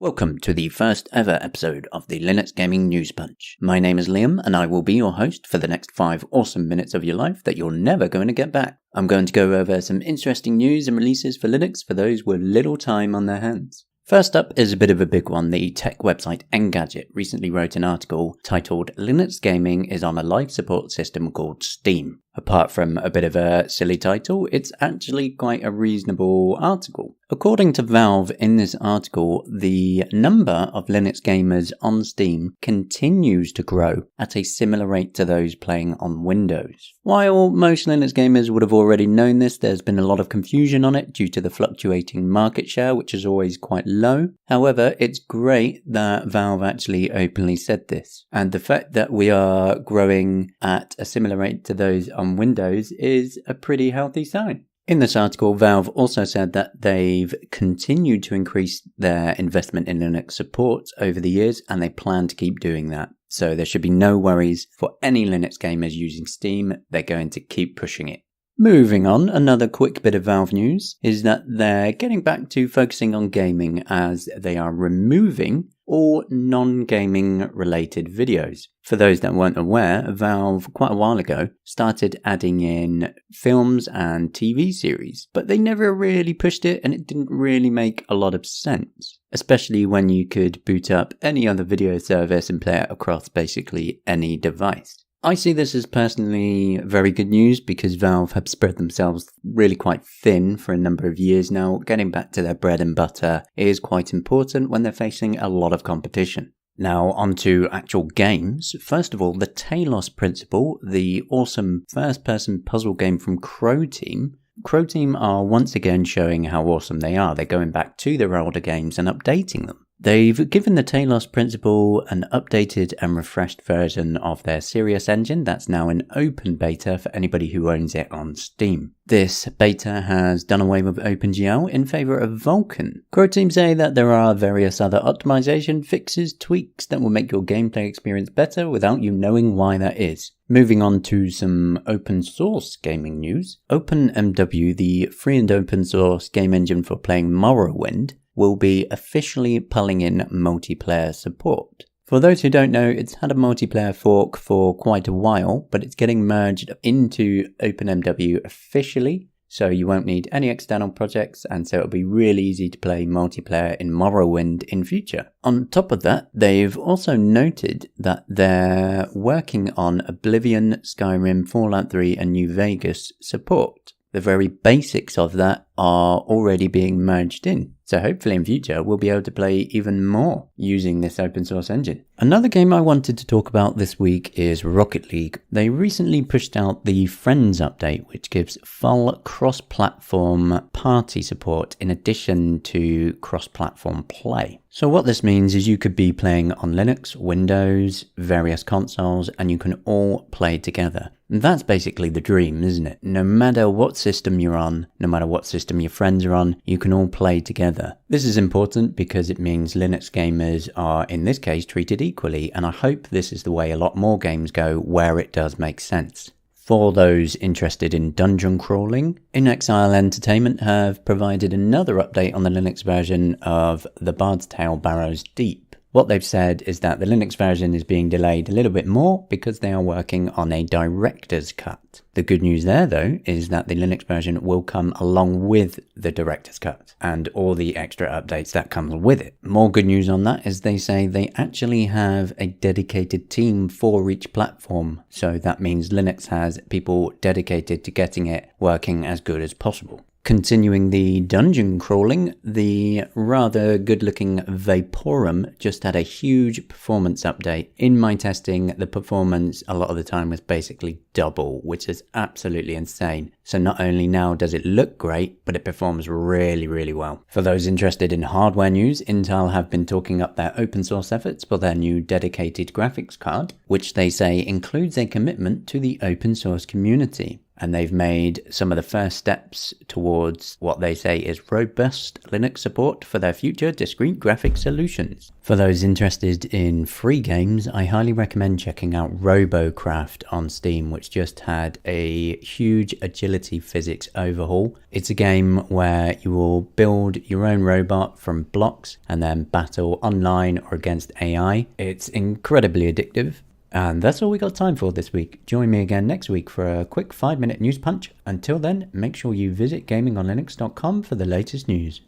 Welcome to the first ever episode of the Linux Gaming News Punch. My name is Liam and I will be your host for the next 5 awesome minutes of your life that you're never going to get back. I'm going to go over some interesting news and releases for Linux for those with little time on their hands. First up is a bit of a big one. The tech website Engadget recently wrote an article titled Linux Gaming is on a live support system called Steam. Apart from a bit of a silly title, it's actually quite a reasonable article. According to Valve in this article, the number of Linux gamers on Steam continues to grow at a similar rate to those playing on Windows. While most Linux gamers would have already known this, there's been a lot of confusion on it due to the fluctuating market share, which is always quite low. However, it's great that Valve actually openly said this. And the fact that we are growing at a similar rate to those on Windows is a pretty healthy sign. In this article, Valve also said that they've continued to increase their investment in Linux support over the years, and they plan to keep doing that. So there should be no worries for any Linux gamers using Steam. They're going to keep pushing it. Moving on, another quick bit of Valve news is that they're getting back to focusing on gaming as they are removing all non-gaming related videos. For those that weren't aware, Valve quite a while ago started adding in films and TV series, but they never really pushed it and it didn't really make a lot of sense, especially when you could boot up any other video service and play it across basically any device. I see this as personally very good news because Valve have spread themselves really quite thin for a number of years now. Getting back to their bread and butter is quite important when they're facing a lot of competition. Now onto actual games. First of all, the Talos Principle, the awesome first-person puzzle game from Croteam. Croteam are once again showing how awesome they are. They're going back to their older games and updating them. They've given the Talos Principle an updated and refreshed version of their Sirius engine that's now in open beta for anybody who owns it on Steam. This beta has done away with OpenGL in favour of Vulkan. Croteam say that there are various other optimization fixes, tweaks that will make your gameplay experience better without you knowing why that is. Moving on to some open source gaming news. OpenMW, the free and open source game engine for playing Morrowind, will be officially pulling in multiplayer support. For those who don't know, it's had a multiplayer fork for quite a while, but it's getting merged into OpenMW officially, so you won't need any external projects, and so it'll be really easy to play multiplayer in Morrowind in future. On top of that, they've also noted that they're working on Oblivion, Skyrim, Fallout 3 and New Vegas support. The very basics of that are already being merged in. So hopefully in future we'll be able to play even more using this open source engine. Another game I wanted to talk about this week is Rocket League. They recently pushed out the Friends update, which gives full cross-platform party support in addition to cross-platform play. So what this means is you could be playing on Linux, Windows, various consoles, and you can all play together. And that's basically the dream, isn't it? No matter what system you're on, no matter what system your friends are on, you can all play together. This is important because it means Linux gamers are, in this case, treated equally, and I hope this is the way a lot more games go where it does make sense. For those interested in dungeon crawling, inXile Entertainment have provided another update on the Linux version of The Bard's Tale: Barrows Deep. What they've said is that the Linux version is being delayed a little bit more because they are working on a director's cut. The good news there, though, is that the Linux version will come along with the director's cut and all the extra updates that come with it. More good news on that is they say they actually have a dedicated team for each platform. So that means Linux has people dedicated to getting it working as good as possible. Continuing the dungeon crawling, the rather good-looking Vaporum just had a huge performance update. In my testing, the performance a lot of the time was basically double, which is absolutely insane. So not only now does it look great, but it performs really, really well. For those interested in hardware news, Intel have been talking up their open source efforts for their new dedicated graphics card, which they say includes a commitment to the open source community. and they've made some of the first steps towards what they say is robust Linux support for their future discrete graphics solutions. For those interested in free games, I highly recommend checking out RoboCraft on Steam, which just had a huge agility physics overhaul. It's a game where you will build your own robot from blocks and then battle online or against AI. It's incredibly addictive. And that's all we got time for this week. Join me again next week for a quick 5-minute news punch. Until then, make sure you visit gamingonlinux.com for the latest news.